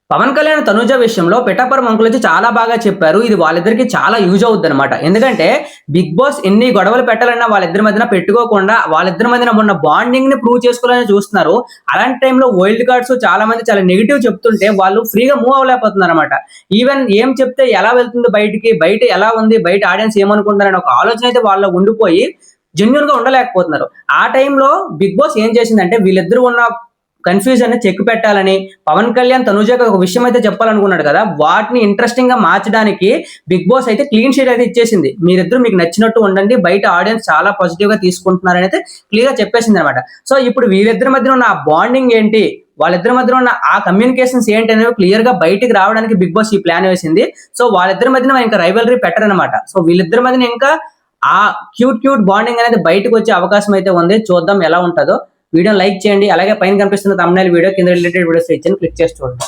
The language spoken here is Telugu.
పవన్ కళ్యాణ్, తనూజ విషయంలో పిఠాపురం అంకుల్ వచ్చి చాలా బాగా చెప్పారు. ఇది వాళ్ళిద్దరికి చాలా యూజ్ అవుద్దనమాట. ఎందుకంటే బిగ్ బాస్ ఎన్ని గొడవలు పెట్టాలన్నా వాళ్ళిద్దరి మధ్యన పెట్టుకోకుండా వాళ్ళిద్దరి మధ్యన ఉన్న బాండింగ్‌ని ప్రూవ్ చేసుకోవాలని చూస్తున్నారు. అలాంటి టైంలో వైల్డ్ కార్డ్స్ చాలా మంది చాలా నెగెటివ్ చెప్తుంటే వాళ్ళు ఫ్రీగా మూవ్ అవ్వలేకపోతున్నారనమాట. ఈవెన్ ఏం చెప్తే ఎలా వెళ్తుంది బయటికి, బయట ఎలా ఉంది, బయట ఆడియన్స్ ఏమనుకుంటారని ఒక ఆలోచన అయితే వాళ్ళలో ఉండిపోయి జెన్యూన్‌గా ఉండలేకపోతున్నారు. ఆ టైంలో బిగ్ బాస్ ఏం చేసిందంటే వీళ్ళిద్దరూ ఉన్న కన్‌ఫ్యూజన్‌ని చెక్ పెట్టాలని పవన్ కళ్యాణ్, తనూజకి ఒక విషయం అయితే చెప్పాలనుకున్నాడు కదా! వాటిని ఇంట్రెస్టింగ్‌గా మార్చడానికి బిగ్ బాస్ అయితే క్లీన్ షీట్ అయితే ఇచ్చేసింది. మీరిద్దరూ మీకు నచ్చినట్టు ఉండండి. బయట ఆడియన్స్ చాలా పాజిటివ్‌గా తీసుకుంటున్నారని అయితే క్లియర్‌గా చెప్పేసిందనమాట. సో, ఇప్పుడు వీళ్ళిద్దరి మధ్యన ఉన్న ఆ బాండింగ్ ఏంటి? వాళ్ళిద్దరి మధ్యన ఉన్న ఆ కమ్యూనికేషన్స్ ఏంటనేవి క్లియర్‌గా బయటికి రావడానికి బిగ్ బాస్ ఈ ప్లాన్ వేసింది. సో, వాళ్ళిద్దరి మధ్యన ఇంకా రైవల్రీ పెట్టరనమాట. సో, వీళ్ళిద్దరి మధ్యన ఇంకా ఆ క్యూట్ బాండింగ్ అనేది బయటకొచ్చే అవకాశం అయితే ఉంది. చూద్దాం ఎలా ఉంటదో. వీడియోని లైక్ చేయండి. అలాగే పైన కనిపిస్తున్న థంబ్‌నెయిల్ వీడియో కింద రిలేటెడ్ వీడియోస్ ఇచ్చాను. క్లిక్ చేసి చూడండి.